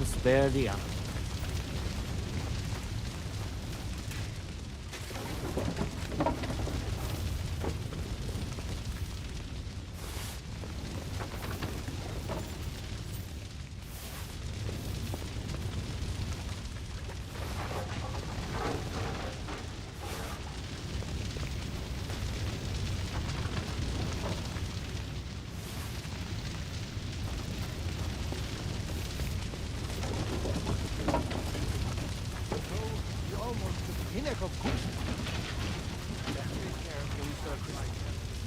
and spare the animals.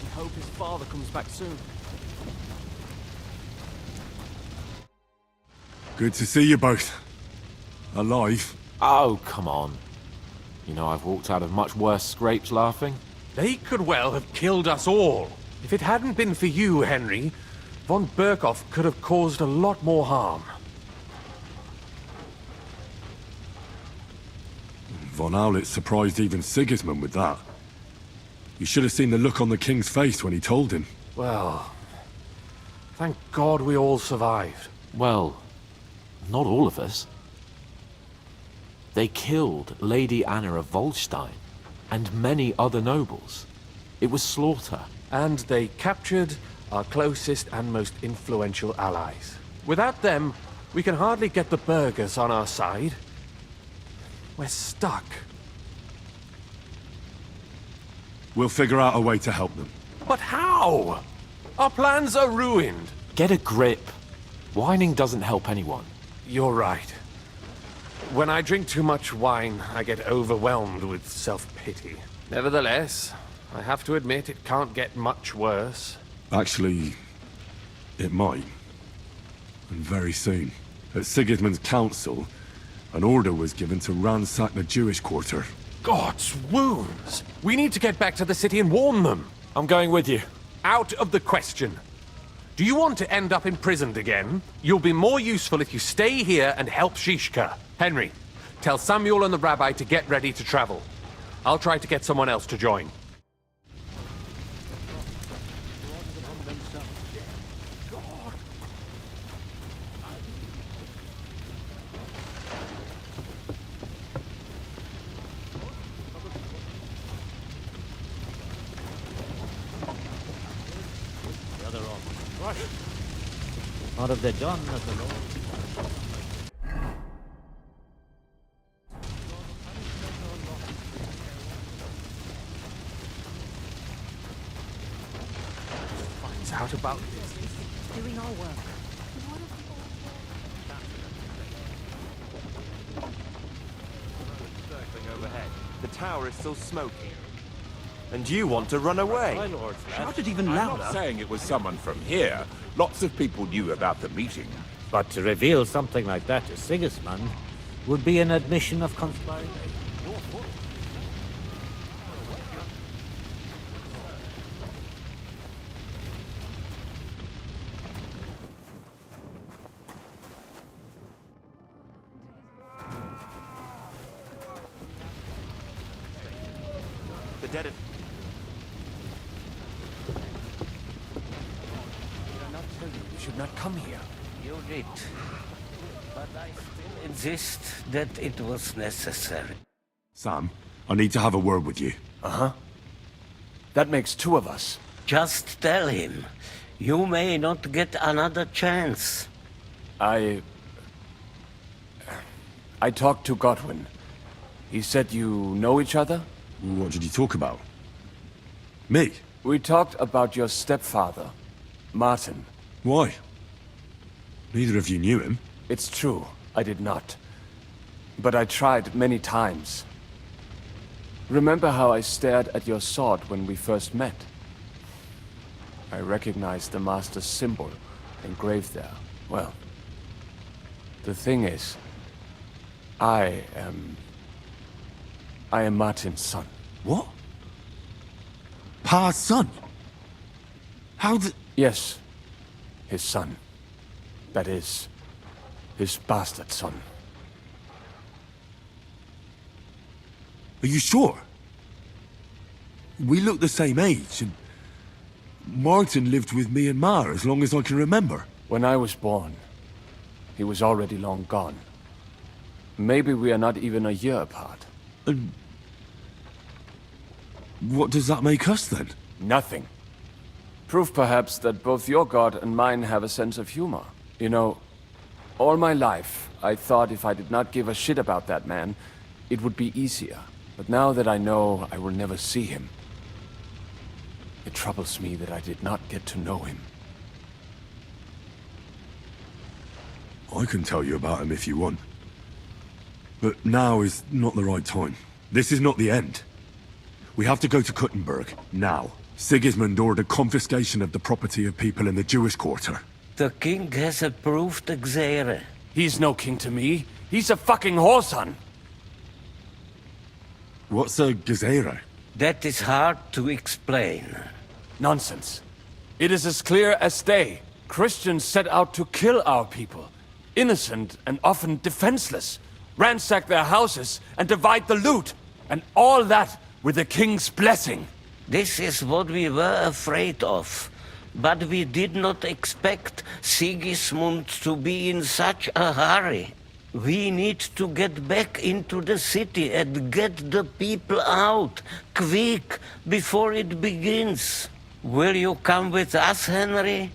We hope his father comes back soon. Good to see you both. Alive. Oh, come on. You know, I've walked out of much worse scrapes laughing. They could well have killed us all. If it hadn't been for you, Henry, von Berkhoff could have caused a lot more harm. Von Owlet surprised even Sigismund with that. You should have seen the look on the king's face when he told him. Well, thank God we all survived. Well, not all of us. They killed Lady Anna of Volstein and many other nobles. It was slaughter. And they captured our closest and most influential allies. Without them, we can hardly get the burghers on our side. We're stuck. We'll figure out a way to help them. But how? Our plans are ruined. Get a grip. Whining doesn't help anyone. You're right. When I drink too much wine, I get overwhelmed with self-pity. Nevertheless, I have to admit it can't get much worse. Actually, it might. And very soon. At Sigismund's council, an order was given to ransack the Jewish quarter. God's wounds! We need to get back to the city and warn them. I'm going with you. Out of the question. Do you want to end up imprisoned again? You'll be more useful if you stay here and help Shishka. Henry, tell Samuel and the rabbi to get ready to travel. I'll try to get someone else to join. Out of the John of the Lord. Finds out about this. Doing our work. Circling overhead. The tower is still smoking. And you want to run away? My lord, Shout it even louder. I'm not saying it was someone from here. Lots of people knew about the meeting. but to reveal something like that to Sigismund would be an admission of conspiracy. The dead. Did I not tell you we should not come here? You did. But I still insist that it was necessary. Sam, I need to have a word with you. Uh-huh. That makes two of us. Just tell him. You may not get another chance. I talked to Godwin. He said you know each other? What did you talk about? Me? We talked about your stepfather, Martin. Why? Neither of you knew him. It's true, I did not. But I tried many times. Remember how I stared at your sword when we first met? I recognized the Master's symbol engraved there. Well, the thing is, I am Martin's son. What? Pa's son? How the... Yes, his son. That is, his bastard son. Are you sure? We look the same age, and Martin lived with me and Ma as long as I can remember. When I was born, he was already long gone. Maybe we are not even a year apart. And what does that make us then? Nothing. Proof perhaps that both your god and mine have a sense of humor. You know, all my life, I thought if I did not give a shit about that man, it would be easier. But now that I know I will never see him, it troubles me that I did not get to know him. I can tell you about him if you want. But now is not the right time. This is not the end. We have to go to Kuttenberg, now. Sigismund ordered confiscation of the property of people in the Jewish quarter. The king has approved Xere. He's no king to me. He's a fucking whoreson. What's a Gezerah? That is hard to explain. Nonsense. It is as clear as day. Christians set out to kill our people. Innocent and often defenseless. Ransack their houses and divide the loot. And all that with the king's blessing. This is what we were afraid of. But we did not expect Sigismund to be in such a hurry. We need to get back into the city and get the people out, quick, before it begins. Will you come with us, Henry?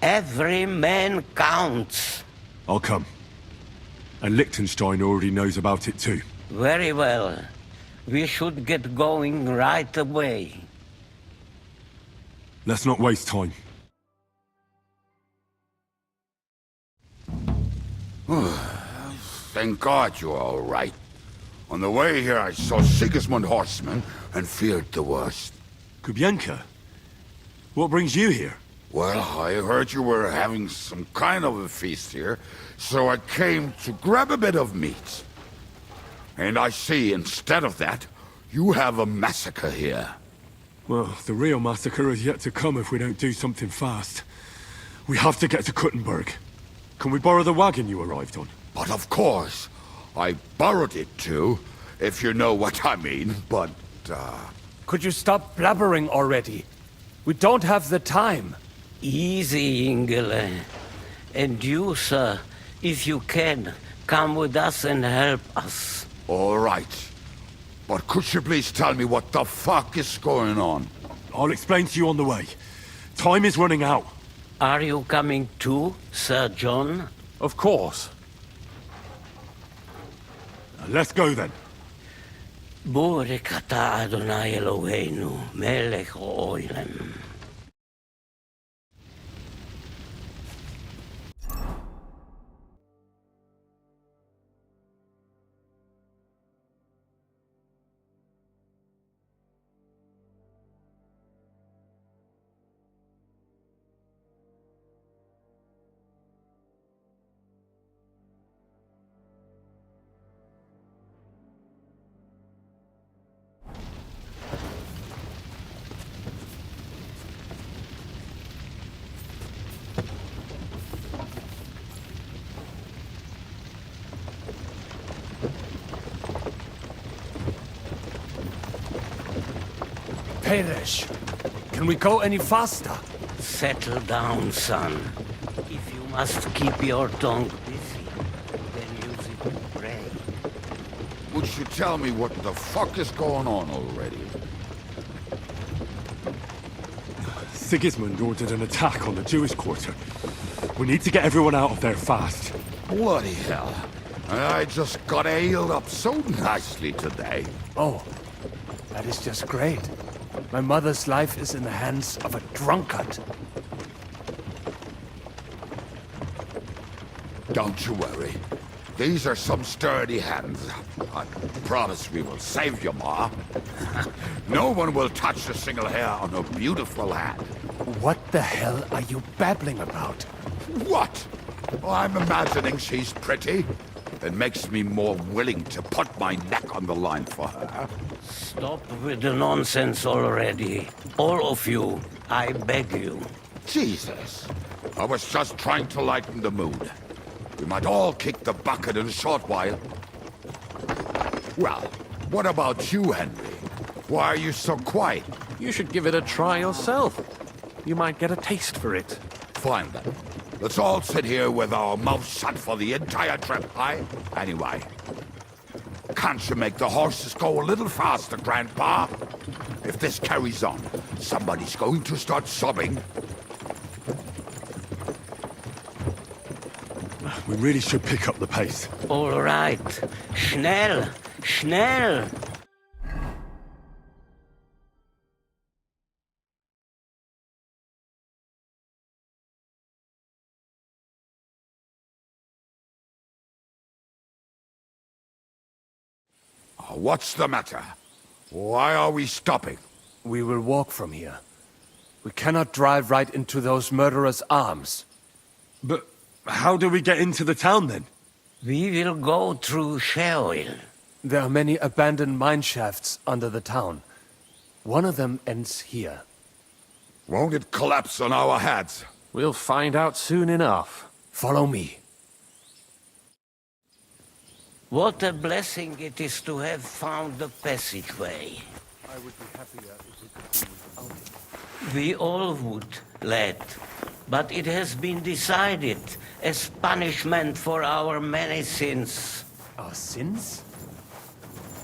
Every man counts. I'll come. And Liechtenstein already knows about it too. Very well. We should get going right away. Let's not waste time. Thank God you're all right. On the way here, I saw Sigismund horsemen and feared the worst. Kubienka? What brings you here? Well, I heard you were having some kind of a feast here, so I came to grab a bit of meat. And I see, instead of that, you have a massacre here. Well, the real massacre is yet to come if we don't do something fast. We have to get to Kuttenberg. Can we borrow the wagon you arrived on? But of course, I borrowed it too, if you know what I mean, but, Could you stop blabbering already? We don't have the time. Easy, Ingele. And you, sir, if you can, come with us and help us. all right. But could you please tell me what the fuck is going on? I'll explain to you on the way. Time is running out. Are you coming too, Sir John? Of course. Let's go then. Baruch atah Adonai Eloheinu, melech haolam. Peresh, can we go any faster? Settle down, son. If you must keep your tongue busy, then use it to pray. Would you tell me what the fuck is going on already? Sigismund ordered an attack on the Jewish quarter. We need to get everyone out of there fast. Bloody hell. I just got ailed up so nicely today. Oh, that is just great. My mother's life is in the hands of a drunkard. Don't you worry. These are some sturdy hands. I promise we will save you, Ma. No one will touch a single hair on her beautiful head. What the hell are you babbling about? What? Oh, I'm imagining she's pretty. It makes me more willing to put my neck on the line for her. Stop with the nonsense already. All of you, I beg you. Jesus. I was just trying to lighten the mood. We might all kick the bucket in a short while. Well, what about you, Henry? Why are you so quiet? You should give it a try yourself. You might get a taste for it. Fine then. Let's all sit here with our mouths shut for the entire trip, aye? Anyway, can't you make the horses go a little faster, Grandpa? If this carries on, somebody's going to start sobbing. We really should pick up the pace. All right. Schnell, schnell. What's the matter? Why are we stopping? We will walk from here. We cannot drive right into those murderers' arms. But how do we get into the town then? We will go through Sheol. There are many abandoned mine shafts under the town. One of them ends here. Won't it collapse on our heads? We'll find out soon enough. Follow me. What a blessing it is to have found the passageway. I would be happier if we could do without it. We all would, lad. But it has been decided as punishment for our many sins. Our sins?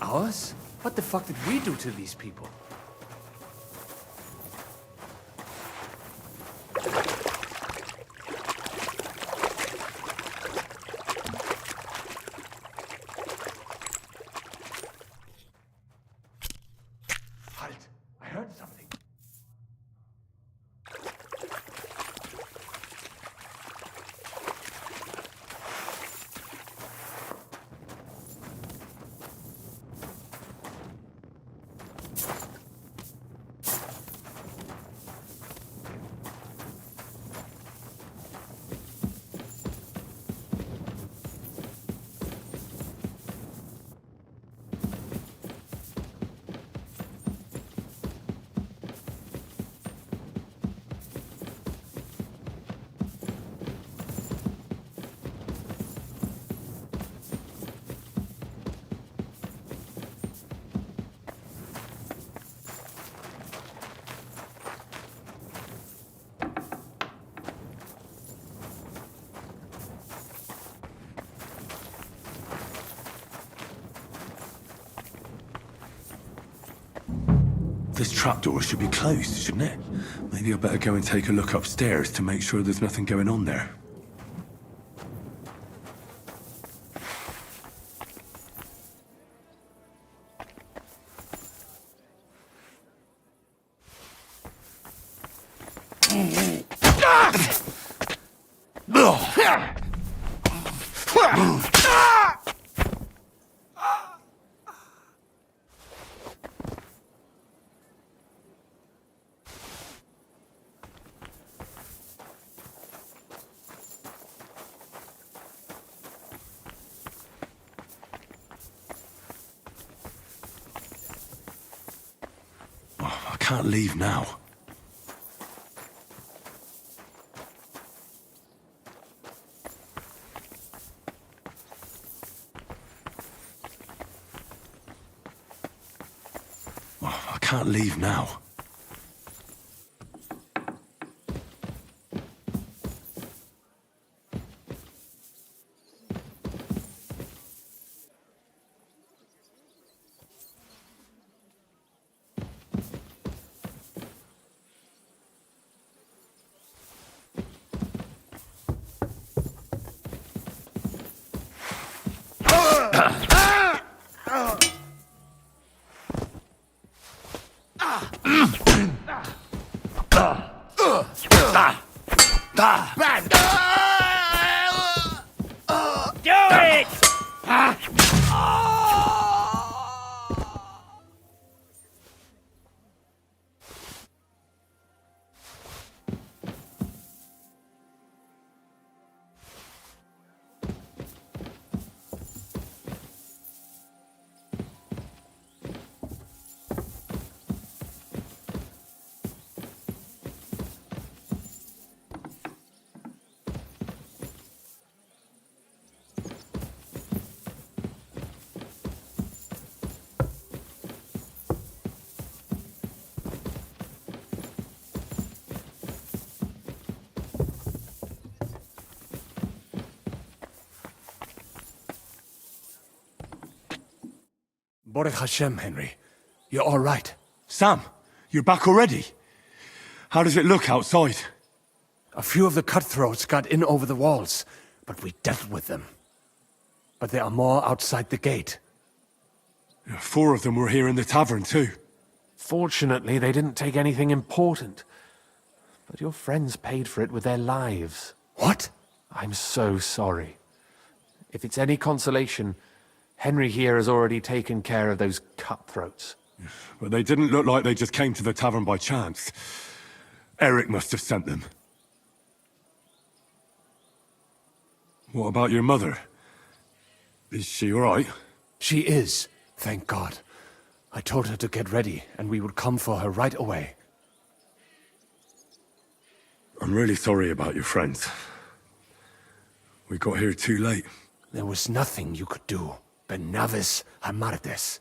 Ours? What the fuck did we do to these people? Halt! I heard something. This trapdoor should be closed, shouldn't it? Maybe I better go and take a look upstairs to make sure there's nothing going on there. I can't leave now. I can't leave now. Baruch Hashem, Henry. You're all right. Sam, you're back already? How does it look outside? A few of the cutthroats got in over the walls, but we dealt with them. But there are more outside the gate. 4 of them were here in the tavern too. Fortunately, they didn't take anything important. But your friends paid for it with their lives. What? I'm so sorry. If it's any consolation, Henry here has already taken care of those cutthroats. But they didn't look like they just came to the tavern by chance. Eric must have sent them. What about your mother? Is she all right? She is, thank God. I told her to get ready, and we would come for her right away. I'm really sorry about your friends. We got here too late. There was nothing you could do. Benavis Hamartes.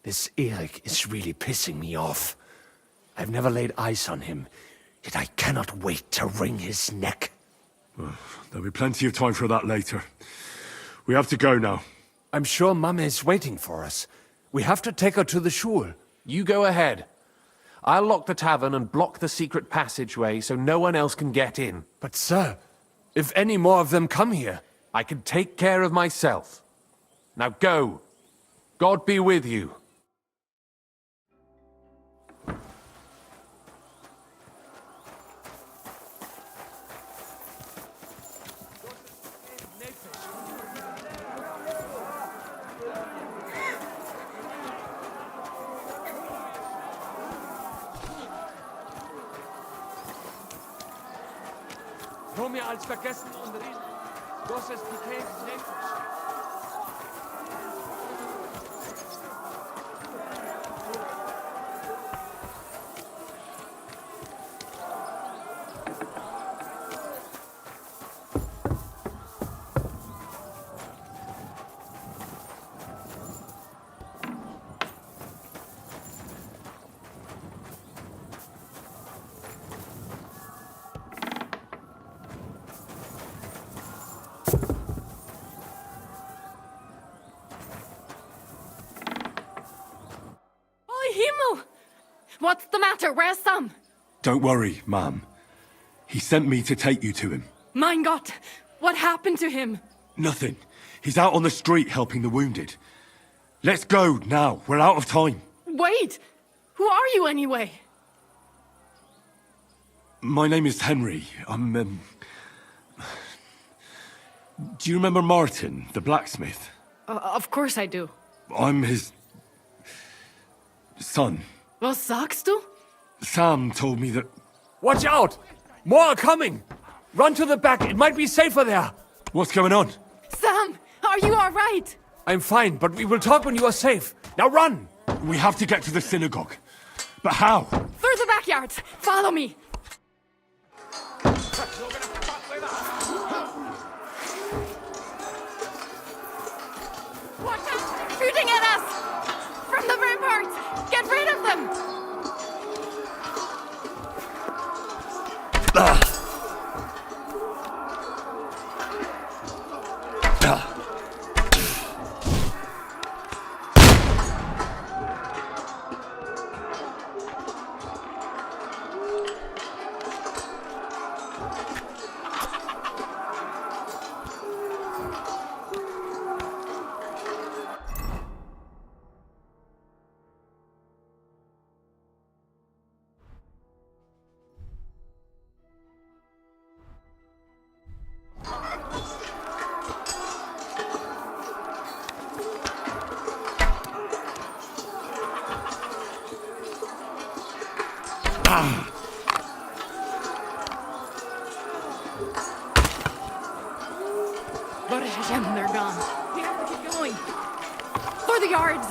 This Eric is really pissing me off. I've never laid eyes on him, yet I cannot wait to wring his neck. There'll be plenty of time for that later. We have to go now. I'm sure Mama is waiting for us. We have to take her to the shul. You go ahead. I'll lock the tavern and block the secret passageway so no one else can get in. But sir, if any more of them come here... I can take care of myself. Now go. God be with you. Nur mehr als vergessen und reden. Das ist Piquet Nefesh. What's the matter? Where's Sam? Don't worry, ma'am. He sent me to take you to him. Mein Gott! What happened to him? Nothing. He's out on the street helping the wounded. Let's go now. We're out of time. Wait! Who are you anyway? My name is Henry. I'm, Do you remember Martin, the blacksmith? Of course I do. I'm his... son. Was sagst du? Sam told me that... Watch out! More are coming! Run to the back, it might be safer there! What's going on? Sam, are you all right? I'm fine, but we will talk when you are safe. Now run! We have to get to the synagogue. But how? Through the backyards! Follow me! Watch out! Shooting at us! From the ramparts! Get rid of them! Baruch Hashem, they're gone. We have to keep going. For the yards!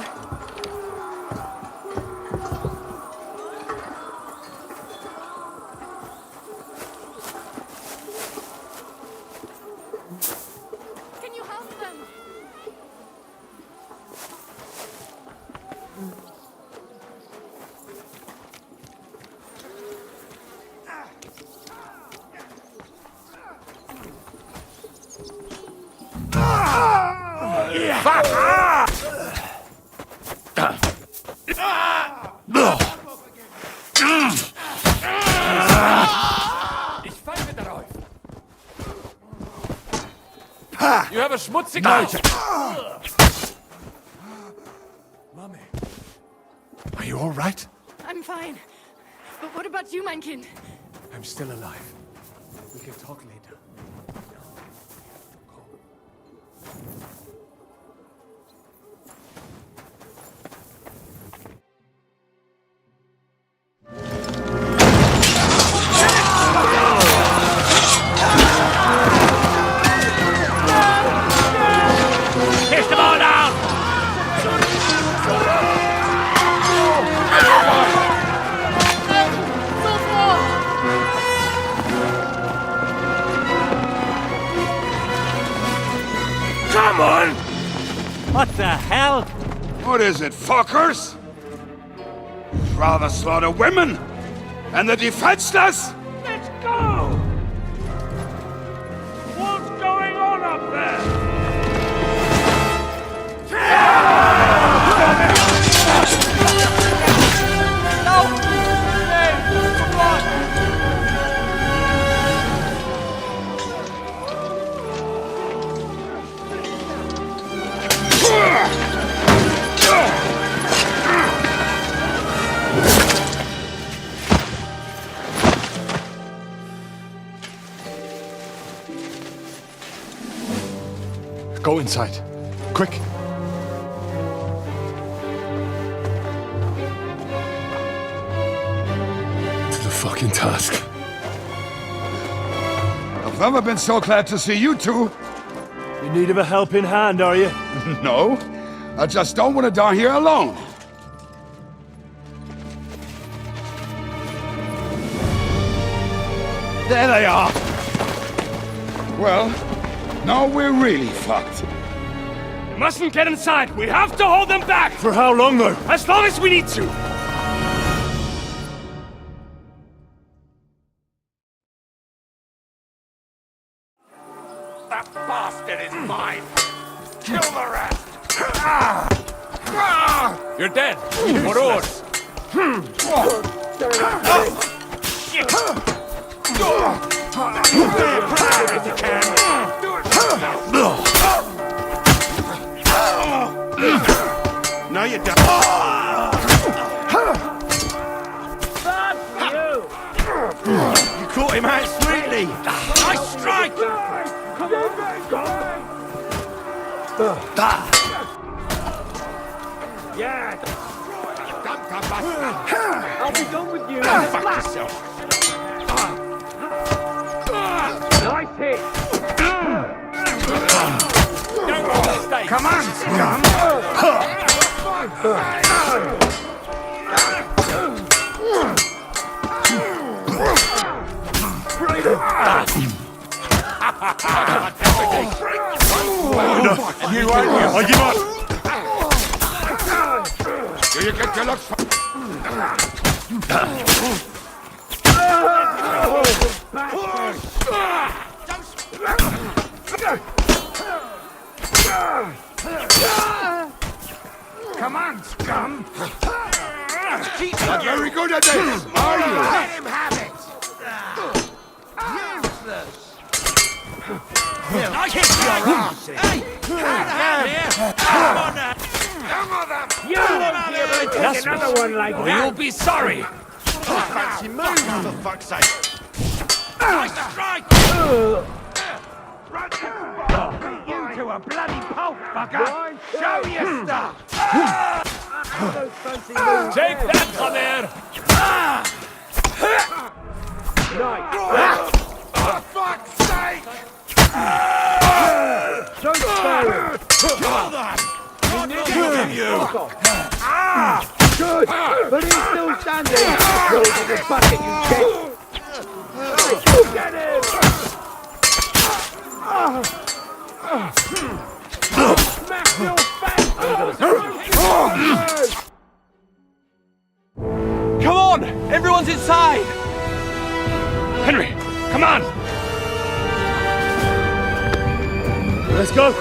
Can you help them? You have a schmutzig mouth. Mommy. Are you all right? I'm fine. But what about you, mein Kind? I'm still alive. We can talk later. Kiss them all down! Come on! What the hell? What is it, fuckers? Rather slaughter women and the defenseless? Let's go! What's going on up there? Go inside. Quick. To the fucking task. I've never been so glad to see you two. In need of a helping hand, are you? No, I just don't want to die here alone. There they are! Well, now we're really fucked. We mustn't get inside! We have to hold them back! For how long, though? As long as we need to! That bastard is mine! Kill the rest! You're dead. What orders? No, you don't. You caught him out sweetly. Nice strike! Yeah. I'll be done with you. Fuck yourself. Nice hit. Don't make a mistake. Come on, scum. I give up. Do you get your looks? Come on, scum. Not very good at this, are you? Let him have it. Useless. I kick your ass. Hey, get out here. Come on now. Some of them. You won't be able to take another one like that. You'll be sorry! Fancy move, for fuck's sake. Nice strike. Beat you to a bloody pulp, fucker. Show your stuff. Take that, come here! For fuck's sake. Don't spare him! Kill them. You. Good! But he's still standing! Roll to the bucket, you kid! Get him! Smack your face! Come on! Everyone's inside! Henry, come on! Let's go!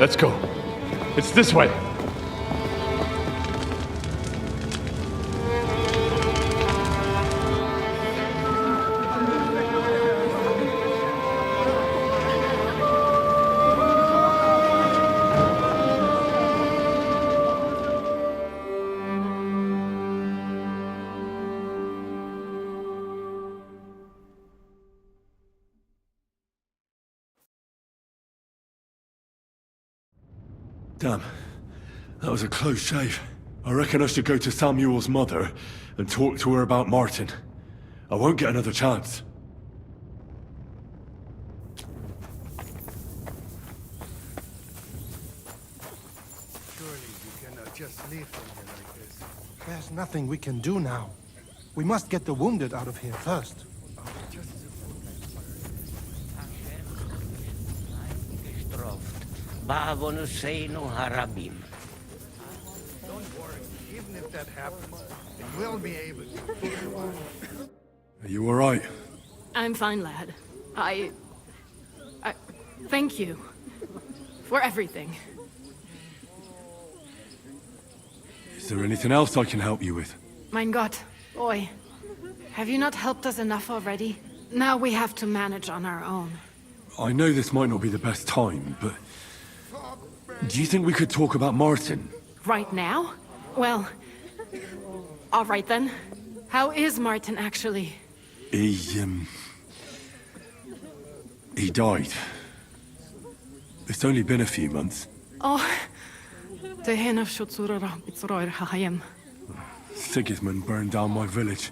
Let's go. It's this way. Damn. That was a close shave. I reckon I should go to Samuel's mother and talk to her about Martin. I won't get another chance. Surely you cannot just leave them here like this. There's nothing we can do now. We must get the wounded out of here first. Harabim. Don't worry. Even if that happens, we will be able to. Are you alright? I'm fine, lad. I thank you for everything. Is there anything else I can help you with? Mein Gott, boy. Have you not helped us enough already? Now we have to manage on our own. I know this might not be the best time, but... do you think we could talk about Martin? Right now? Well, all right then. How is Martin actually? He died. It's only been a few months. Oh, Sigismund burned down my village.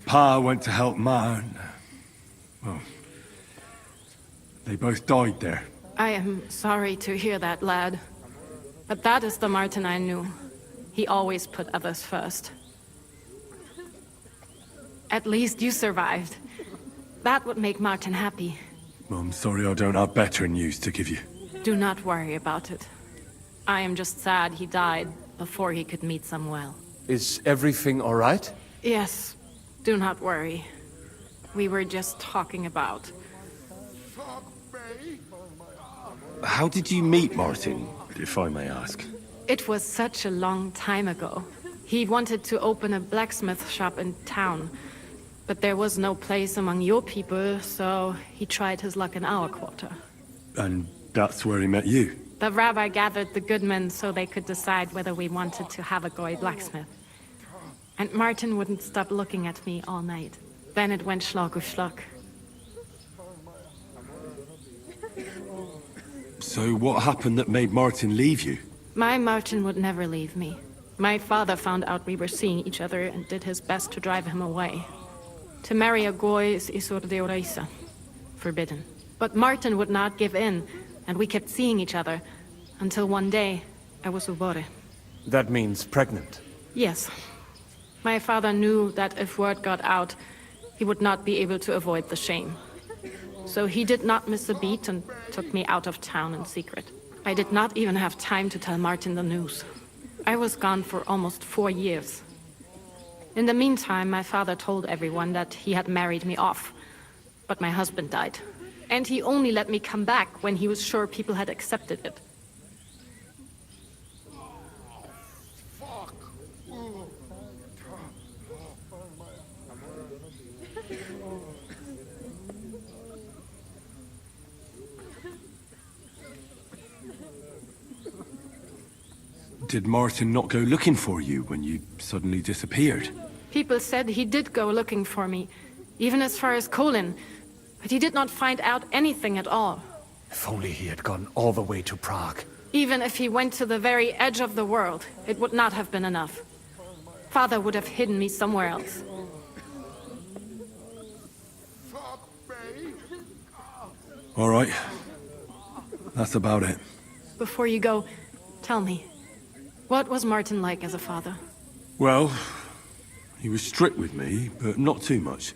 Pa went to help Ma, and... well... they both died there. I am sorry to hear that, lad. But that is the Martin I knew. He always put others first. At least you survived. That would make Martin happy. I'm sorry I don't have better news to give you. Do not worry about it. I am just sad he died before he could meet Samuel. Is everything all right? Yes, do not worry. We were just talking about... How did you meet Martin, if I may ask? It was such a long time ago. He wanted to open a blacksmith shop in town, but there was no place among your people, so he tried his luck in our quarter. And that's where he met you? The rabbi gathered the good men so they could decide whether we wanted to have a goy blacksmith. And Martin wouldn't stop looking at me all night. Then it went schlag auf schlag. So what happened that made Martin leave you? My Martin would never leave me. My father found out we were seeing each other and did his best to drive him away. To marry a goy is isur deoraisa, forbidden. But Martin would not give in, and we kept seeing each other, until one day, I was ubore. That means pregnant. Yes. My father knew that if word got out, he would not be able to avoid the shame. So he did not miss a beat and took me out of town in secret. I did not even have time to tell Martin the news. I was gone for almost 4 years. In the meantime, my father told everyone that he had married me off. But my husband died. And he only let me come back when he was sure people had accepted it. Did Martin not go looking for you when you suddenly disappeared? People said he did go looking for me, even as far as Kolin, but he did not find out anything at all. If only he had gone all the way to Prague. Even if he went to the very edge of the world, it would not have been enough. Father would have hidden me somewhere else. All right. That's about it. Before you go, tell me, what was Martin like as a father? Well, he was strict with me, but not too much.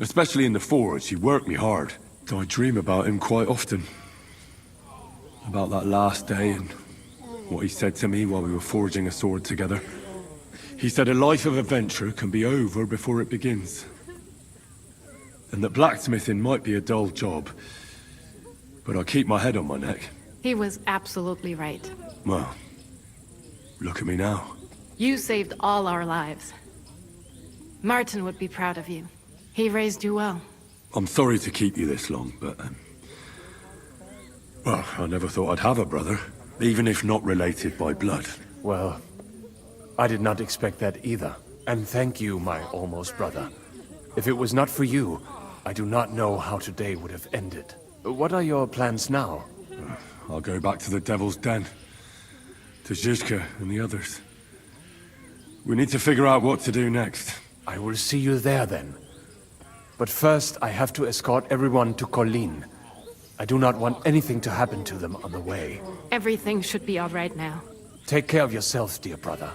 Especially in the forge, he worked me hard. I dream about him quite often. About that last day and what he said to me while we were forging a sword together. He said a life of adventure can be over before it begins. And that blacksmithing might be a dull job, But I keep my head on my neck. He was absolutely right. Well, look at me now. You saved all our lives. Martin would be proud of you. He raised you well. I'm sorry to keep you this long, but... well, I never thought I'd have a brother, even if not related by blood. Well, I did not expect that either. And thank you, my almost brother. If it was not for you, I do not know how today would have ended. What are your plans now? I'll go back to the Devil's Den. To Zizka and the others. We need to figure out what to do next. I will see you there then. But first, I have to escort everyone to Colleen. I do not want anything to happen to them on the way. Everything should be all right now. Take care of yourself, dear brother.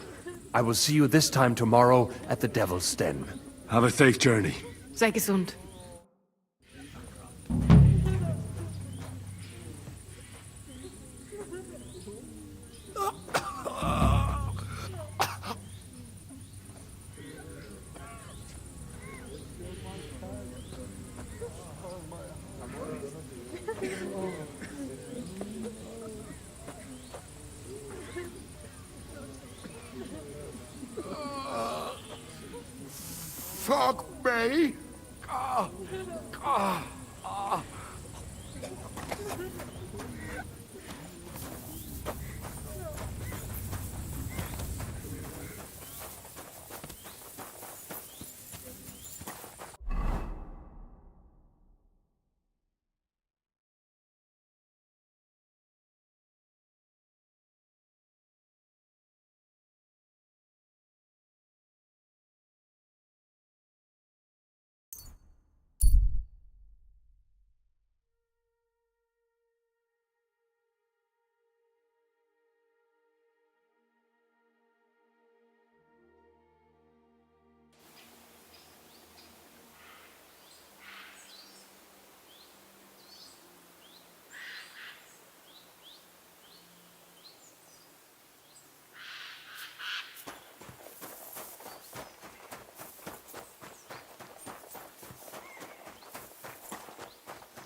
I will see you this time tomorrow at the Devil's Den. Have a safe journey. Sei gesund. Fuck me!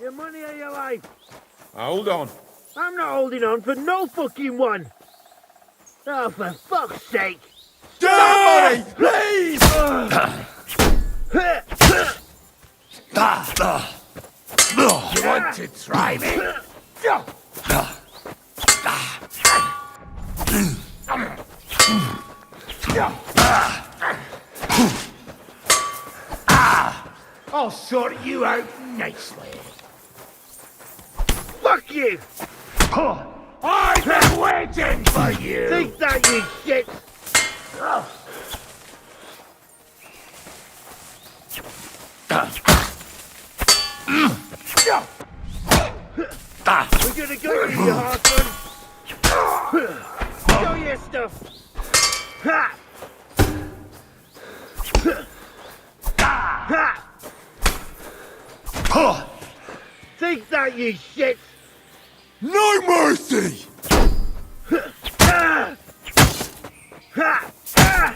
Your money or your life? Hold on. I'm not holding on for no fucking one. Oh, for fuck's sake. Somebody, please! You want to try me? I'll sort you out nicely. Fuck you! I've been waiting for you! Take that, you shit! We're gonna go to you, Hartman! Show your stuff! Ha! Ha! Take that, you shit! No mercy! Ha! Ha! Ha!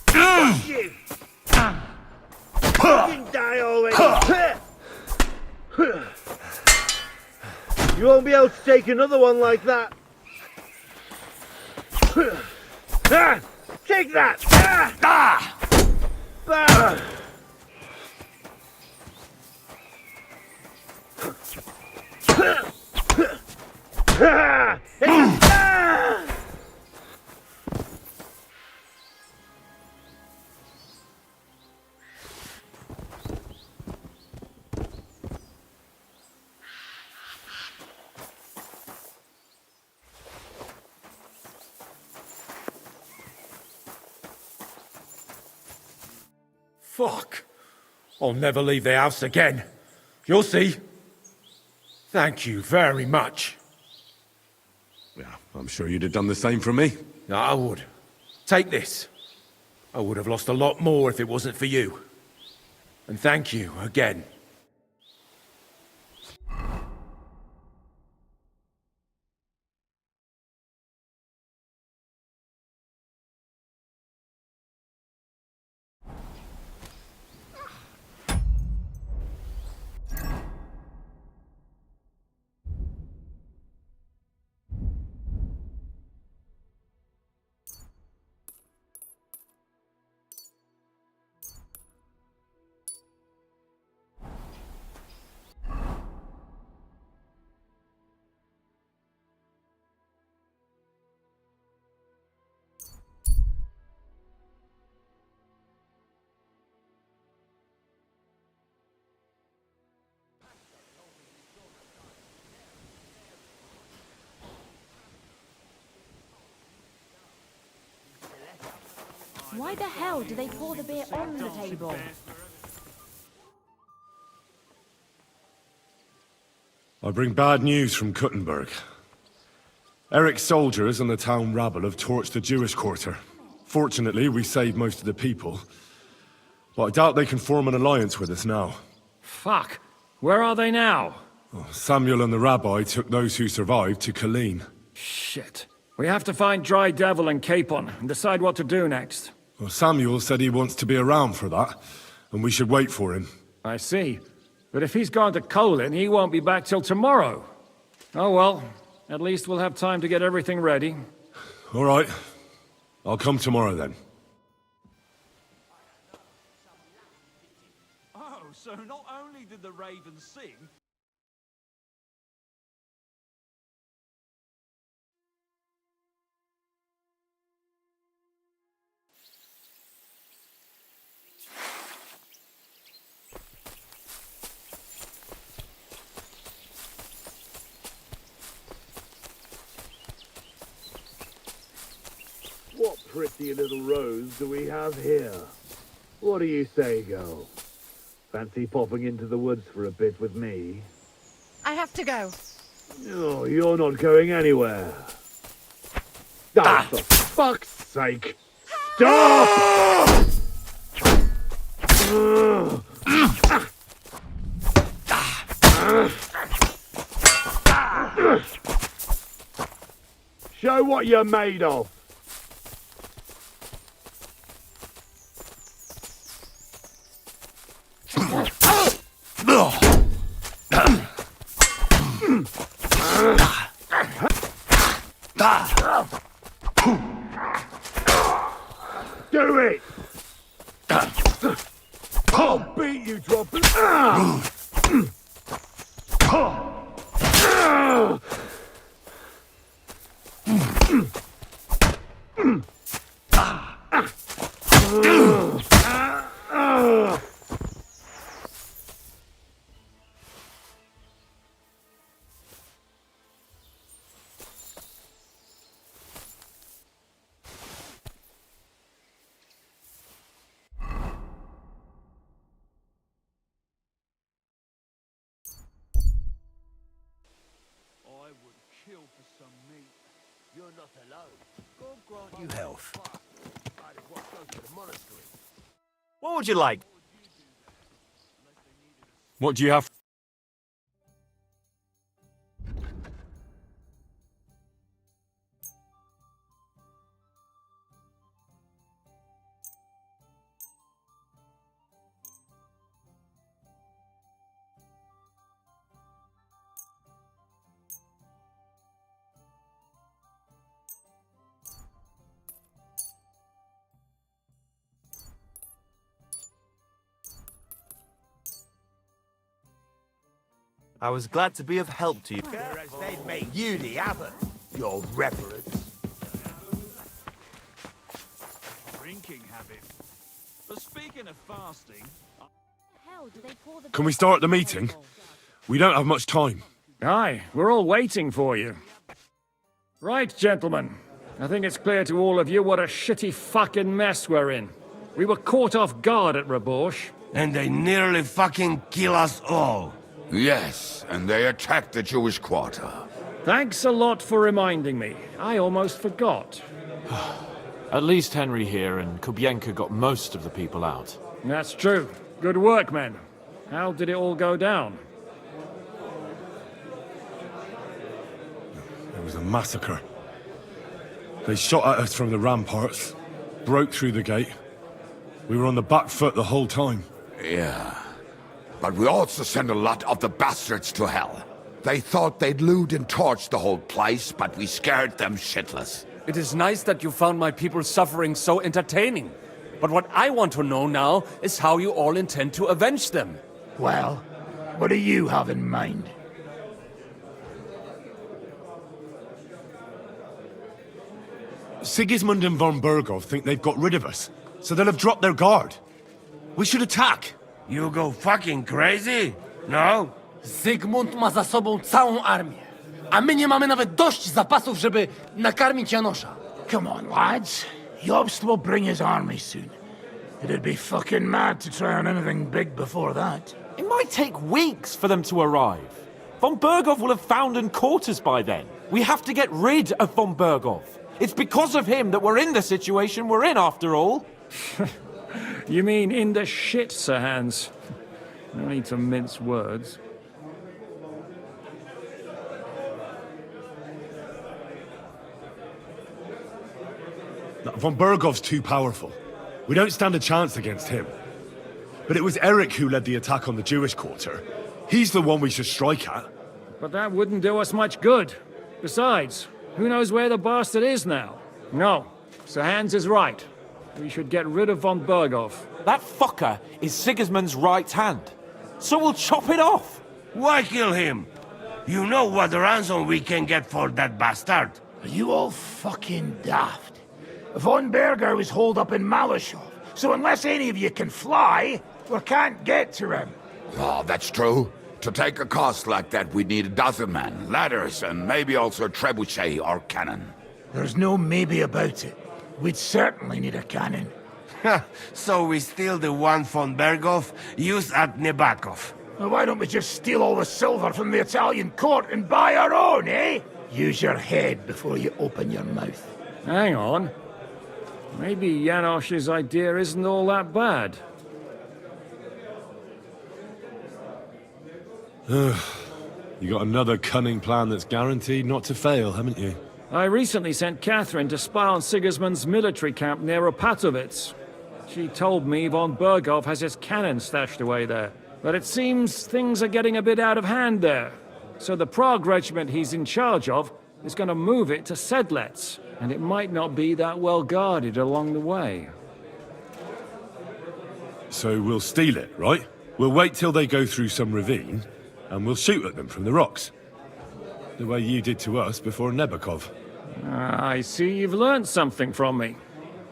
Fuck you! Fucking die already! You won't be able to take another one like that. Ah! Take that! Ah! Ah! Ah! Ah! Fuck. I'll never leave the house again. You'll see. Thank you very much. Yeah, I'm sure you'd have done the same for me. I would. Take this. I would have lost a lot more if it wasn't for you. And thank you again. Why the hell do they pour the beer on the table? I bring bad news from Kuttenberg. Eric's soldiers and the town rabble have torched the Jewish quarter. Fortunately, we saved most of the people. But I doubt they can form an alliance with us now. Fuck. Where are they now? Samuel and the rabbi took those who survived to Colleen. Shit. We have to find Dry Devil and Capon and decide what to do next. Well, Samuel said he wants to be around for that, and we should wait for him. I see. But if he's gone to Colin, he won't be back till tomorrow. Oh well. At least we'll have time to get everything ready. All right. I'll come tomorrow then. Oh, so not only did the raven sing... What pretty little rose do we have here? What do you say, girl? Fancy popping into the woods for a bit with me? I have to go. Oh, you're not going anywhere. Oh, for fuck's sake! Stop! Show what you're made of. Do it! I'll beat you, drop it! You're not alone. God grant you health. What would you like? What do you have? I was glad to be of help to you. Whereas they've made you the abbot, your reverence. Drinking habit. But speaking of fasting... Can we start the meeting? We don't have much time. Aye, we're all waiting for you. Right, gentlemen. I think it's clear to all of you what a shitty fucking mess we're in. We were caught off guard at Rabosh. And they nearly fucking kill us all. Yes, and they attacked the Jewish quarter. Thanks a lot for reminding me. I almost forgot. At least Henry here and Kubienka got most of the people out. That's true. Good work, men. How did it all go down? It was a massacre. They shot at us from the ramparts, broke through the gate. We were on the back foot the whole time. Yeah. But we also sent a lot of the bastards to hell. They thought they'd loot and torch the whole place, but we scared them shitless. It is nice that you found my people's suffering so entertaining. But what I want to know now is how you all intend to avenge them. Well, what do you have in mind? Sigismund and von Bergov think they've got rid of us, so they'll have dropped their guard. We should attack. You go fucking crazy? No? Zygmunt ma za sobą całą armię, a my nie mamy nawet dość zapasów, żeby nakarmić Janosza. Come on, lads. Jobst will bring his army soon. It'd be fucking mad to try on anything big before that. It might take weeks for them to arrive. Von Berghoff will have found and caught us by then. We have to get rid of Von Berghoff. It's because of him that we're in the situation we're in, after all. You mean in the shit, Sir Hans? No need to mince words. Von Berghoff's too powerful. We don't stand a chance against him. But it was Eric who led the attack on the Jewish quarter. He's the one we should strike at. But that wouldn't do us much good. Besides, who knows where the bastard is now? No, Sir Hans is right. We should get rid of von Berghoff. That fucker is Sigismund's right hand. So we'll chop it off. Why kill him? You know what ransom we can get for that bastard. Are you all fucking daft? Von Berger was holed up in Malashov, so unless any of you can fly, we can't get to him. Oh, that's true. To take a cost like that, we'd need a dozen men, ladders, and maybe also a trebuchet or cannon. There's no maybe about it. We'd certainly need a cannon. So we steal the one von Berghoff used at Nebakov. Well, why don't we just steal all the silver from the Italian court and buy our own, eh? Use your head before you open your mouth. Hang on. Maybe Janosch's idea isn't all that bad. You got another cunning plan that's guaranteed not to fail, haven't you? I recently sent Catherine to spy on Sigismund's military camp near Opatovitz. She told me von Berghoff has his cannon stashed away there. But it seems things are getting a bit out of hand there. So the Prague regiment he's in charge of is going to move it to Sedlec, and it might not be that well guarded along the way. So we'll steal it, right? We'll wait till they go through some ravine, and we'll shoot at them from the rocks. The way you did to us before Nebakov. I see you've learned something from me.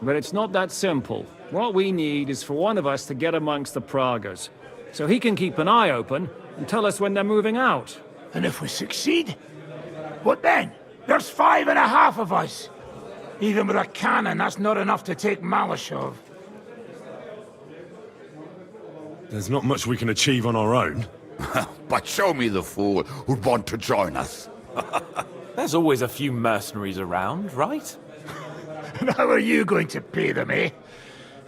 But it's not that simple. What we need is for one of us to get amongst the Praguers, so he can keep an eye open and tell us when they're moving out. And if we succeed, what then? There's 5.5 of us. Even with a cannon, that's not enough to take Malashov. There's not much we can achieve on our own. But show me the fool who'd want to join us. There's always a few mercenaries around, right? And how are you going to pay them, eh?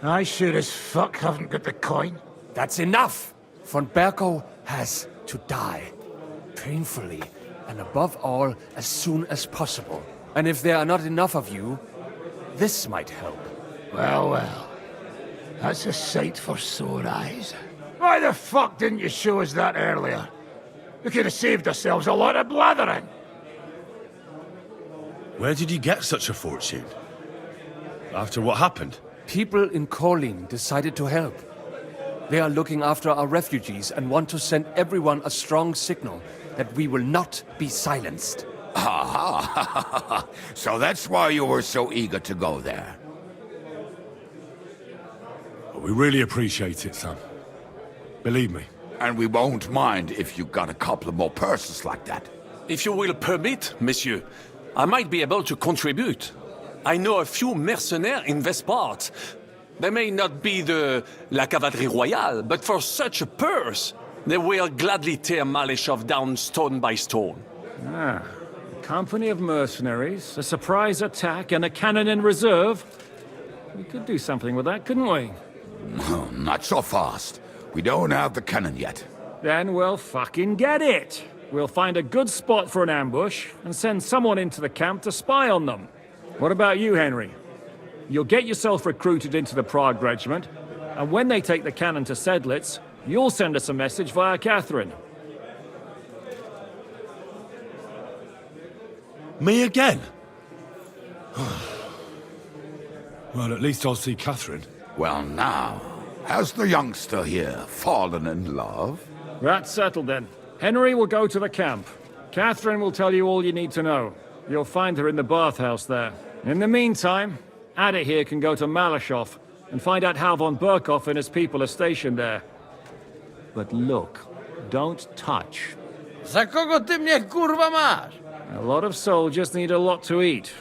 I sure as fuck haven't got the coin. That's enough! Von Berghoff has to die. Painfully, and above all, as soon as possible. And if there are not enough of you, this might help. Well, well. That's a sight for sore eyes. Why the fuck didn't you show us that earlier? We could have saved ourselves a lot of blathering. Where did you get such a fortune? After what happened? People in Kolin decided to help. They are looking after our refugees and want to send everyone a strong signal that we will not be silenced. Aha! So that's why you were so eager to go there. We really appreciate it, son. Believe me. And we won't mind if you got a couple of more persons like that. If you will permit, monsieur, I might be able to contribute. I know a few mercenaires in this part. They may not be la cavalerie royale, but for such a purse, they will gladly tear Malashov down stone by stone. Ah, a company of mercenaries, a surprise attack, and a cannon in reserve. We could do something with that, couldn't we? No, not so fast. We don't have the cannon yet. Then we'll fucking get it. We'll find a good spot for an ambush and send someone into the camp to spy on them. What about you, Henry? You'll get yourself recruited into the Prague regiment, and when they take the cannon to Sedlec, you'll send us a message via Catherine. Me again? Well, at least I'll see Catherine. Well, now, has the youngster here fallen in love? That's settled then. Henry will go to the camp. Catherine will tell you all you need to know. You'll find her in the bathhouse there. In the meantime, Ada here can go to Malashov and find out how von Berghoff and his people are stationed there. But look, don't touch. Za kogo ty mnie kurwa masz? A lot of soldiers need a lot to eat.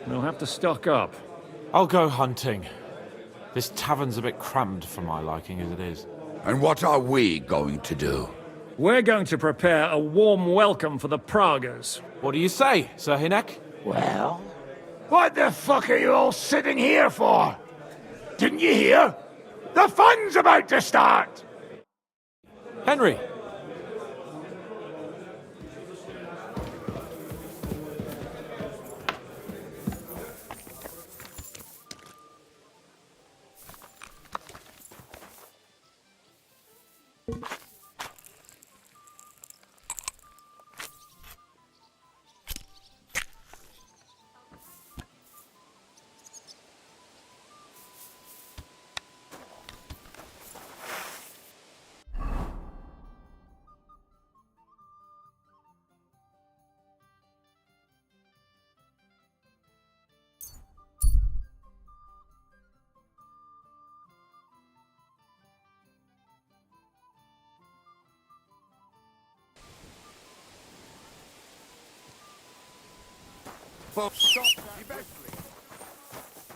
We'll have to stock up. I'll go hunting. This tavern's a bit crammed for my liking as it is. And what are we going to do? We're going to prepare a warm welcome for the Pragas. What do you say, Sir Hinek? Well? What the fuck are you all sitting here for? Didn't you hear? The fun's about to start! Henry!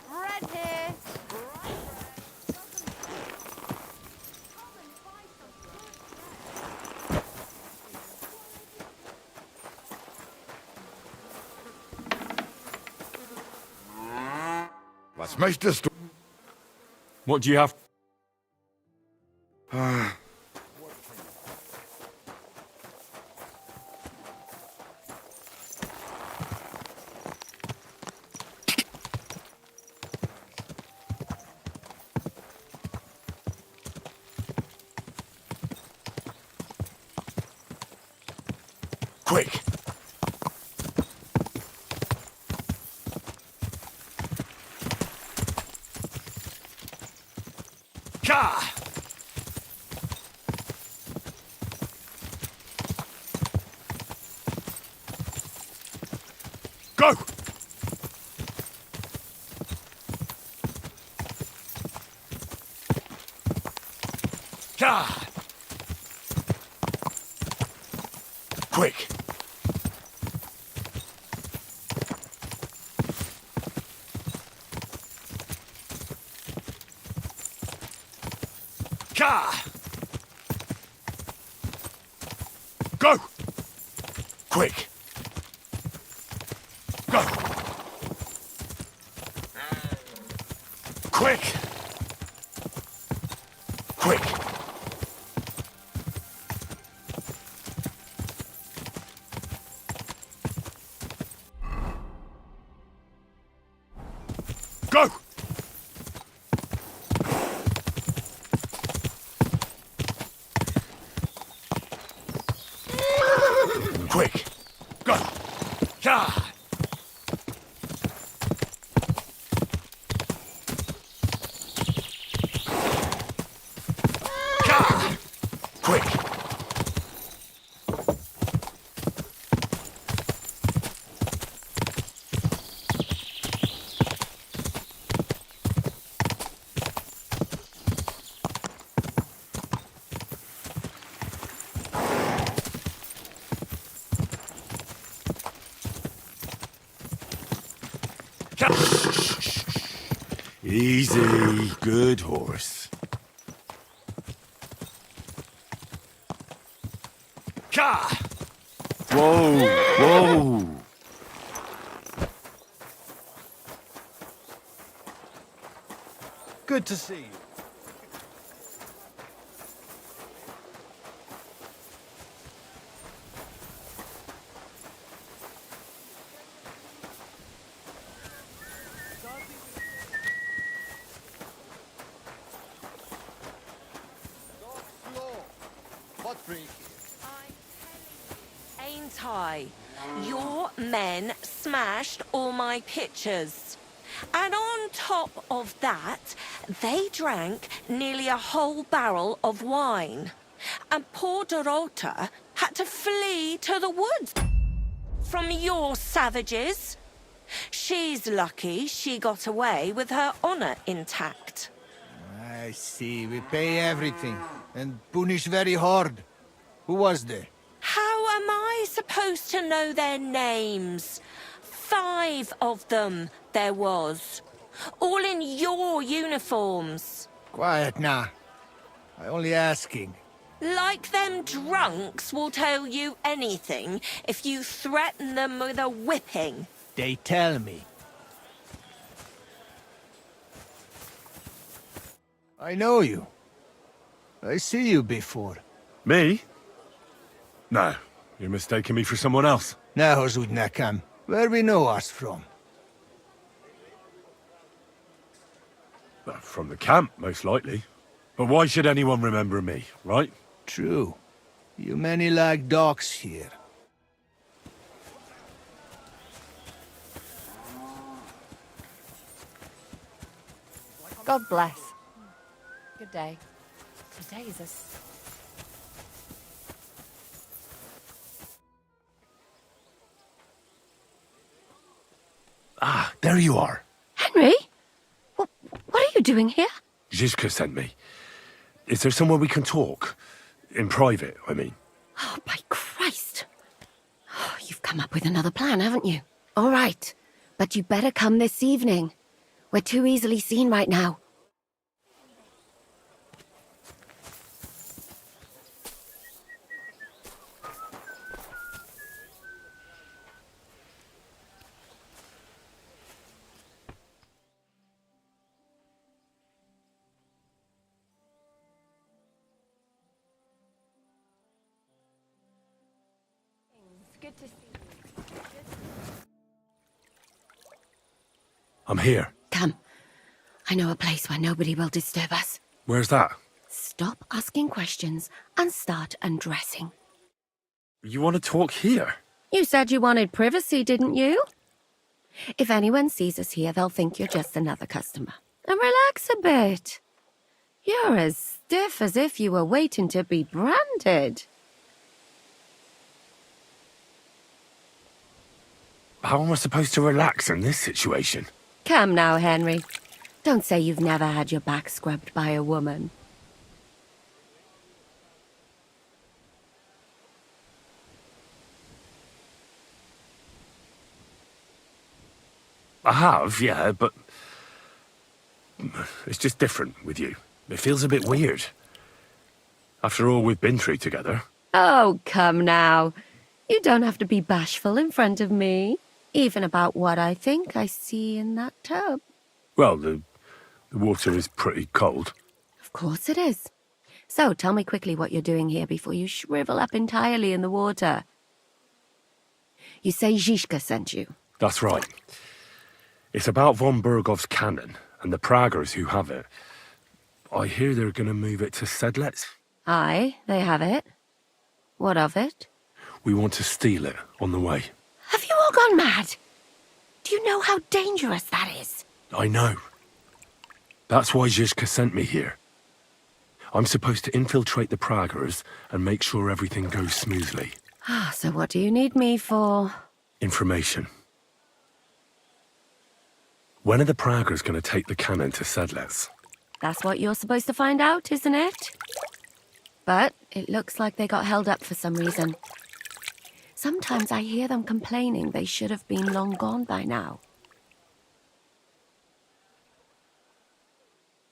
Bread here. Was möchtest du? What do you have? Quick! Ka! Go! Ka! Quick! Ka! Go! Quick! Go! Quick! Quick! Go! Quick! Go! Ka! Ka! Quick! Easy, good horse. Ka! Whoa, whoa! Good to see you. Ain't I? Your men smashed all my pictures. And on top of that, they drank nearly a whole barrel of wine. And poor Dorota had to flee to the woods from your savages. She's lucky she got away with her honor intact. I see. We pay everything and punish very hard. Who was there? How am I supposed to know their names? 5 of them there was. All in your uniforms. Quiet now. I only asking. Like them drunks will tell you anything if you threaten them with a whipping. They tell me. I know you. I see you before. Me? No, you're mistaking me for someone else. Now, Zudnakam, where we know us from? From the camp, most likely. But why should anyone remember me, right? True. You many like dogs here. God bless. Good day. Today's a... Ah, there you are. Henry? What are you doing here? Zizka sent me. Is there somewhere we can talk? In private, I mean. Oh, by Christ. Oh, you've come up with another plan, haven't you? All right. But you better come this evening. We're too easily seen right now. Good to see you. I'm here. Come. I know a place where nobody will disturb us. Where's that? Stop asking questions and start undressing. You want to talk here? You said you wanted privacy, didn't you? If anyone sees us here, they'll think you're just another customer. And relax a bit. You're as stiff as if you were waiting to be branded. How am I supposed to relax in this situation? Come now, Henry. Don't say you've never had your back scrubbed by a woman. I have, yeah, but... it's just different with you. It feels a bit weird. After all we've been through together. Oh, come now. You don't have to be bashful in front of me. Even about what I think I see in that tub. Well, the water is pretty cold. Of course it is. So, tell me quickly what you're doing here before you shrivel up entirely in the water. You say Zizka sent you? That's right. It's about von Bergov's cannon and the Praggers who have it. I hear they're going to move it to Sedlec. Aye, they have it. What of it? We want to steal it on the way. Have you all gone mad? Do you know how dangerous that is? I know. That's why Zizka sent me here. I'm supposed to infiltrate the Praggers and make sure everything goes smoothly. Ah, so what do you need me for? Information. When are the Praggers going to take the cannon to Sedlec? That's what you're supposed to find out, isn't it? But it looks like they got held up for some reason. Sometimes I hear them complaining they should have been long gone by now.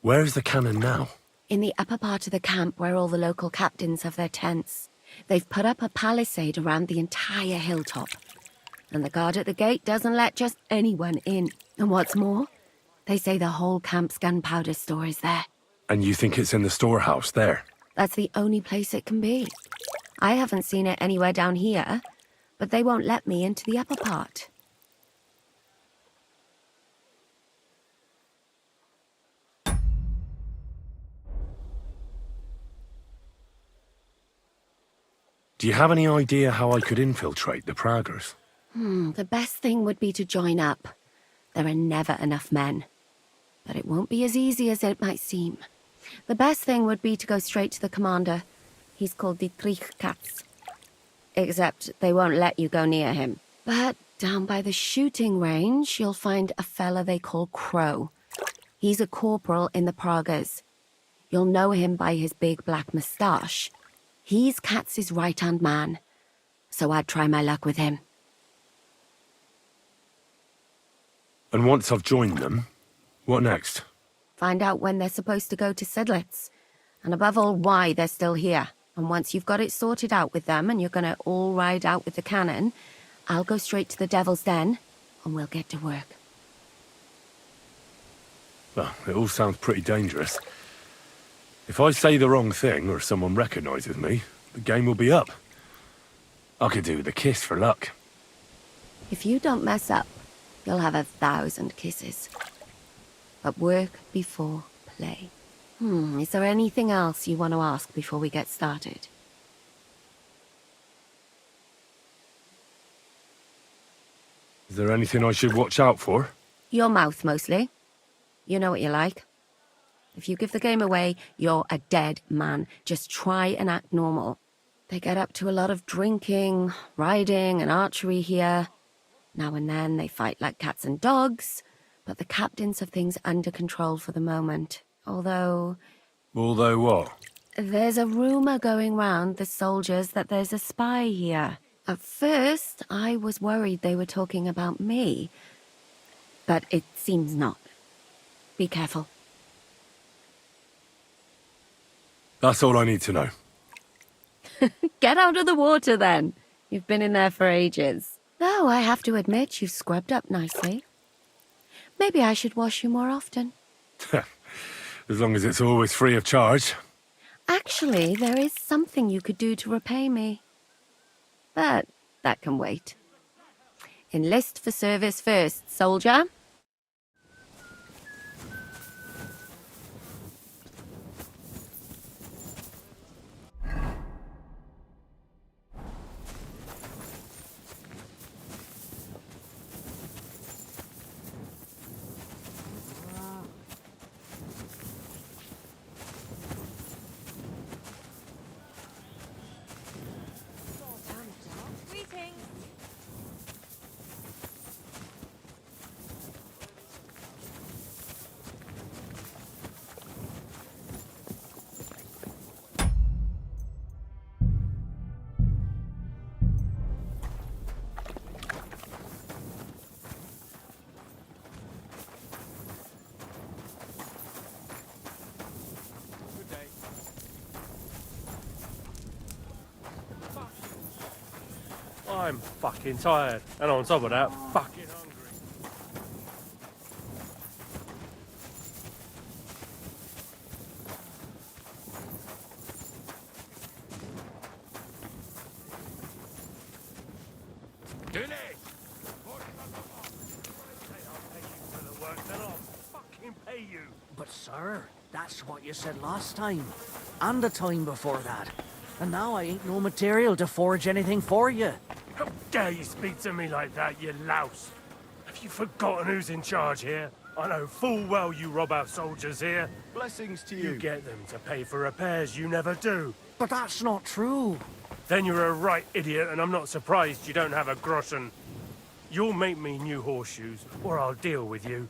Where is the cannon now? In the upper part of the camp where all the local captains have their tents. They've put up a palisade around the entire hilltop. And the guard at the gate doesn't let just anyone in. And what's more, they say the whole camp's gunpowder store is there. And you think it's in the storehouse there? That's the only place it can be. I haven't seen it anywhere down here, but they won't let me into the upper part. Do you have any idea how I could infiltrate the Praggers? The best thing would be to join up. There are never enough men. But it won't be as easy as it might seem. The best thing would be to go straight to the commander. He's called Dietrich Katz. Except they won't let you go near him. But down by the shooting range, you'll find a fella they call Crow. He's a corporal in the Praggers. You'll know him by his big black moustache. He's Katz's right-hand man. So I'd try my luck with him. And once I've joined them, What next? Find out when they're supposed to go to Sidlitz. And above all, why they're still here. And once you've got it sorted out with them and you're gonna all ride out with the cannon, I'll go straight to the Devil's Den and we'll get to work. Well, it all sounds pretty dangerous. If I say the wrong thing or someone recognizes me, the game will be up. I could do with a kiss for luck. If you don't mess up, you'll have 1,000 kisses. But work before play. Is there anything else you want to ask before we get started? Is there anything I should watch out for? Your mouth, mostly. You know what you're like. If you give the game away, you're a dead man. Just try and act normal. They get up to a lot of drinking, riding, and archery here. Now and then they fight like cats and dogs, but the captains have things under control for the moment. Although what? there's a rumor going round the soldiers that there's a spy here. At first, I was worried they were talking about me, but it seems not. Be careful. That's all I need to know. Get out of the water, then. You've been in there for ages. Though I have to admit, you've scrubbed up nicely. Maybe I should wash you more often. As long as it's always free of charge. Actually, there is something you could do to repay me. But that can wait. Enlist for service first, soldier. I'm fucking tired, and on top of that, fucking hungry. Dilly! But sir, that's what you said last time. And the time before that. And now I ain't no material to forge anything for you. How dare you speak to me like that, you louse? Have you forgotten who's in charge here? I know full well you rob our soldiers here. Blessings to you. You get them to pay for repairs you never do. But that's not true. Then you're a right idiot, and I'm not surprised you don't have a groschen. You'll make me new horseshoes, or I'll deal with you.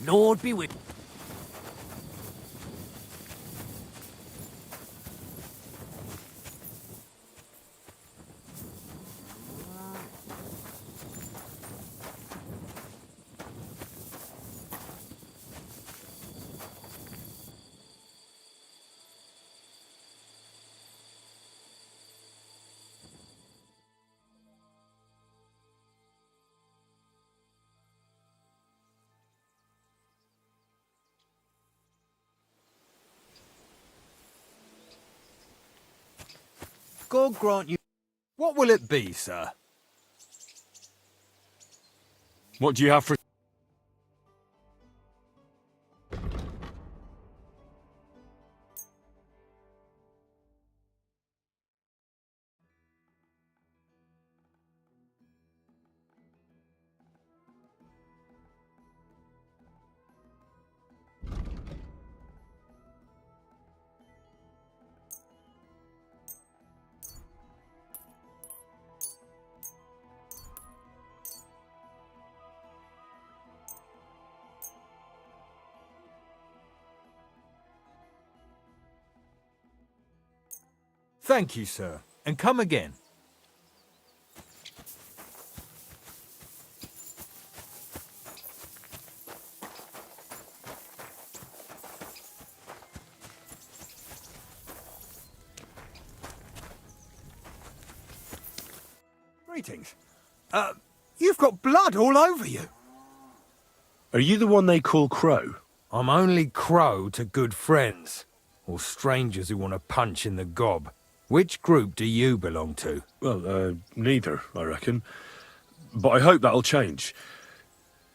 Lord be with you. God grant you... What will it be, sir? What do you have for... Thank you, sir. And come again. Greetings. You've got blood all over you. Are you the one they call Crow? I'm only Crow to good friends, or strangers who want to punch in the gob. Which group do you belong to? Well, neither, I reckon. But I hope that'll change.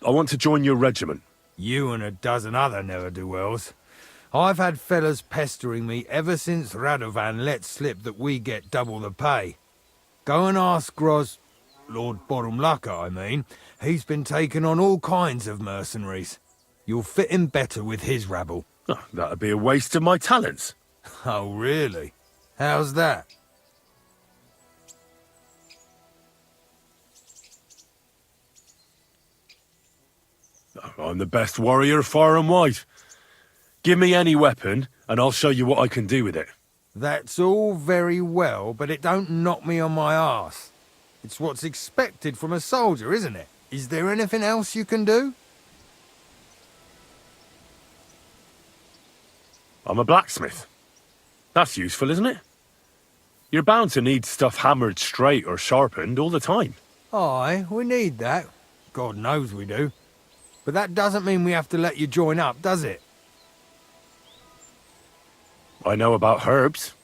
I want to join your regiment. You and a dozen other ne'er-do-wells. I've had fellas pestering me ever since Radovan let slip that we get double the pay. Go and ask Gros... Lord Borumlaka, I mean. He's been taking on all kinds of mercenaries. You'll fit in better with his rabble. Oh, that'd be a waste of my talents. Oh, really? How's that? I'm the best warrior far and wide. Give me any weapon, and I'll show you what I can do with it. That's all very well, but it don't knock me on my arse. It's what's expected from a soldier, isn't it? Is there anything else you can do? I'm a blacksmith. That's useful, isn't it? You're bound to need stuff hammered straight or sharpened all the time. Aye, we need that. God knows we do. But that doesn't mean we have to let you join up, does it? I know about herbs.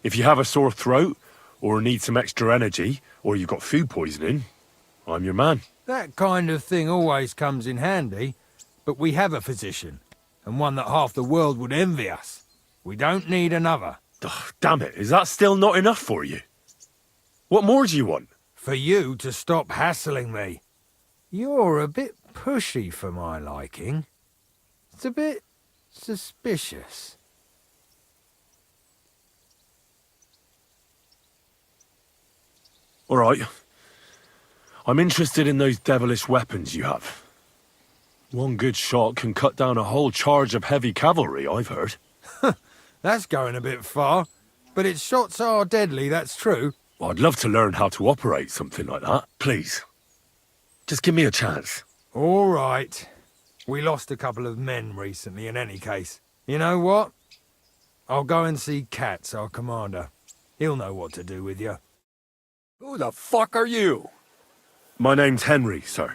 If you have a sore throat, or need some extra energy, or you've got food poisoning, I'm your man. That kind of thing always comes in handy, but we have a physician, and one that half the world would envy us. We don't need another. Ugh, damn it, is that still not enough for you? What more do you want? For you to stop hassling me. You're a bit pushy for my liking. It's a bit suspicious. All right. I'm interested in those devilish weapons you have. One good shot can cut down a whole charge of heavy cavalry, I've heard. That's going a bit far. But its shots are deadly, that's true. Well, I'd love to learn how to operate something like that. Please. Just give me a chance. All right. We lost a couple of men recently in any case. You know what? I'll go and see Katz, our commander. He'll know what to do with you. Who the fuck are you? My name's Henry, sir.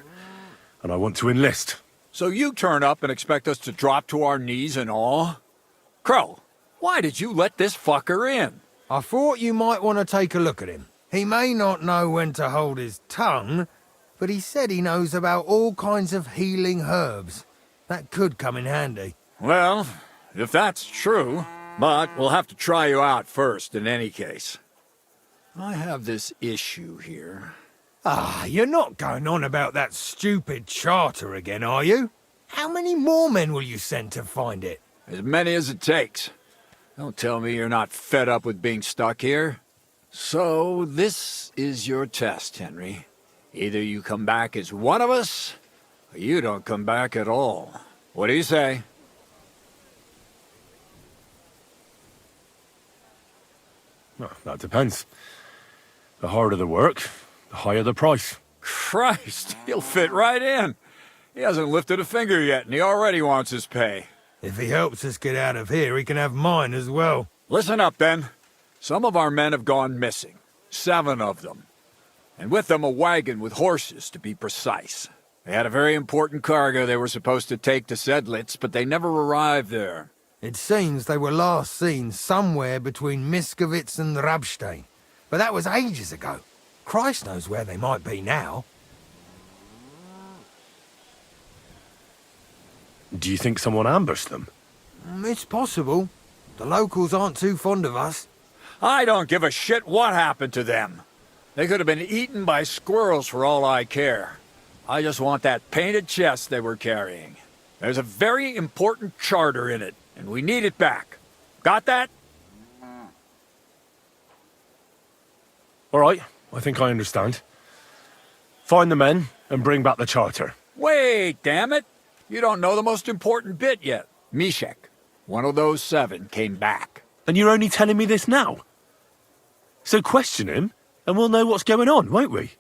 And I want to enlist. So you turn up and expect us to drop to our knees in awe? Crow, why did you let this fucker in? I thought you might want to take a look at him. He may not know when to hold his tongue, but he said he knows about all kinds of healing herbs. That could come in handy. Well, if that's true, but we'll have to try you out first in any case. I have this issue here. Ah, you're not going on about that stupid charter again, are you? How many more men will you send to find it? As many as it takes. Don't tell me you're not fed up with being stuck here. So, this is your test, Henry. Either you come back as one of us, or you don't come back at all. What do you say? Well, that depends. The harder the work, the higher the price. Christ, he'll fit right in. He hasn't lifted a finger yet, and he already wants his pay. If he helps us get out of here, he can have mine as well. Listen up, then. Some of our men have gone missing. 7 of them. And with them a wagon with horses, to be precise. They had a very important cargo they were supposed to take to Sedlitz, but they never arrived there. It seems they were last seen somewhere between Miskovitz and Rabstein. But that was ages ago. Christ knows where they might be now. Do you think someone ambushed them? It's possible. The locals aren't too fond of us. I don't give a shit what happened to them. They could have been eaten by squirrels for all I care. I just want that painted chest they were carrying. There's a very important charter in it, and we need it back. Got that? All right, I think I understand. Find the men and bring back the charter. Wait, damn it! You don't know the most important bit yet. Mishek, one of those 7, came back. And you're only telling me this now? So question him, and we'll know what's going on, won't we?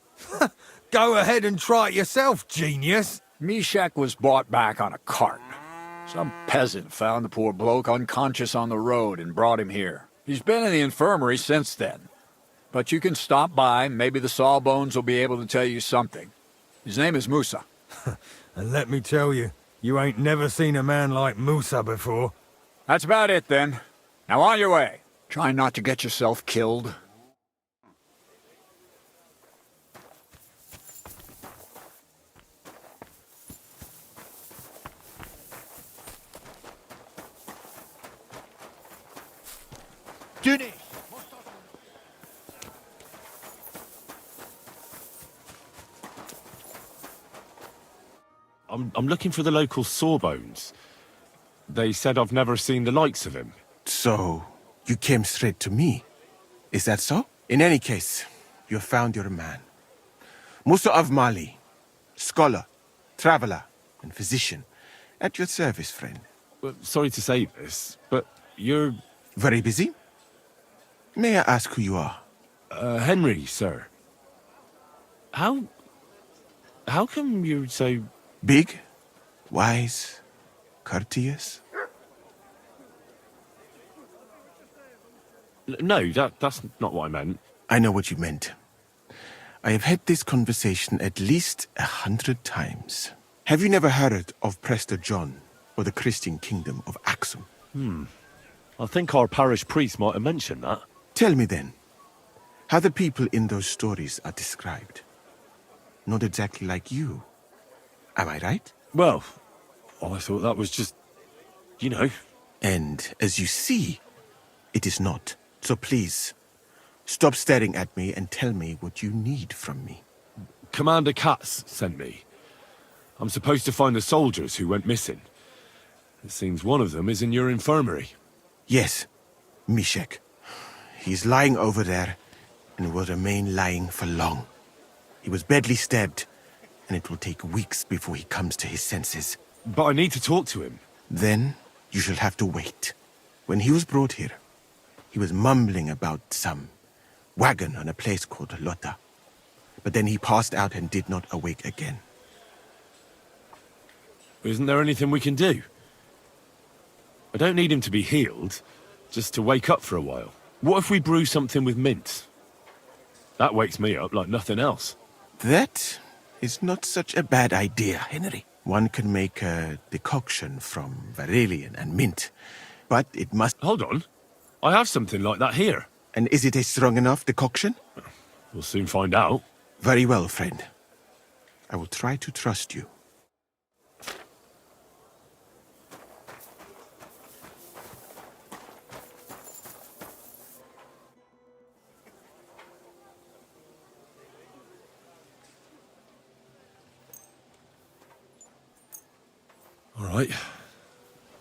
Go ahead and try it yourself, genius. Mishek was brought back on a cart. Some peasant found the poor bloke unconscious on the road and brought him here. He's been in the infirmary since then. But you can stop by, maybe the Sawbones will be able to tell you something. His name is Musa. And let me tell you, you ain't never seen a man like Musa before. That's about it then. Now on your way. Try not to get yourself killed. Duny! I'm looking for the local Sawbones. They said I've never seen the likes of him. So, you came straight to me. Is that so? In any case, you have found your man. Musa of Mali, scholar, traveler, and physician. At your service, friend. Well, sorry to say this, but you're... Very busy? May I ask who you are? Henry, sir. How come you're so... Big? Wise? Courteous? No, that's not what I meant. I know what you meant. I have had this conversation at least 100 times. Have you never heard of Prester John or the Christian Kingdom of Axum? I think our parish priest might have mentioned that. Tell me then, how the people in those stories are described. Not exactly like you. Am I right? Well, I thought that was just, you know. And as you see, it is not. So please, stop staring at me and tell me what you need from me. Commander Katz sent me. I'm supposed to find the soldiers who went missing. It seems one of them is in your infirmary. Yes, Mishek. He's lying over there and will remain lying for long. He was badly stabbed, and it will take weeks before he comes to his senses. But I need to talk to him. Then you shall have to wait. When he was brought here, he was mumbling about some wagon on a place called Lota. But then he passed out and did not awake again. Isn't there anything we can do? I don't need him to be healed, just to wake up for a while. What if we brew something with mint? That wakes me up like nothing else. That is not such a bad idea, Henry. One can make a decoction from Varelian and mint, but it must... Hold on. I have something like that here. And is it a strong enough decoction? We'll soon find out. Very well, friend. I will try to trust you. All right.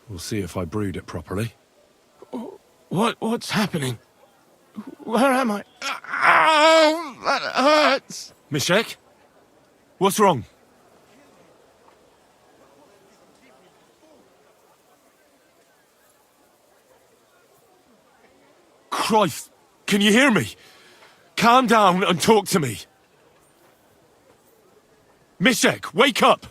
We'll see if I brewed it properly. What's happening? Where am I? Ow, that hurts! Mishek? What's wrong? Christ! Can you hear me? Calm down and talk to me. Mishek, wake up!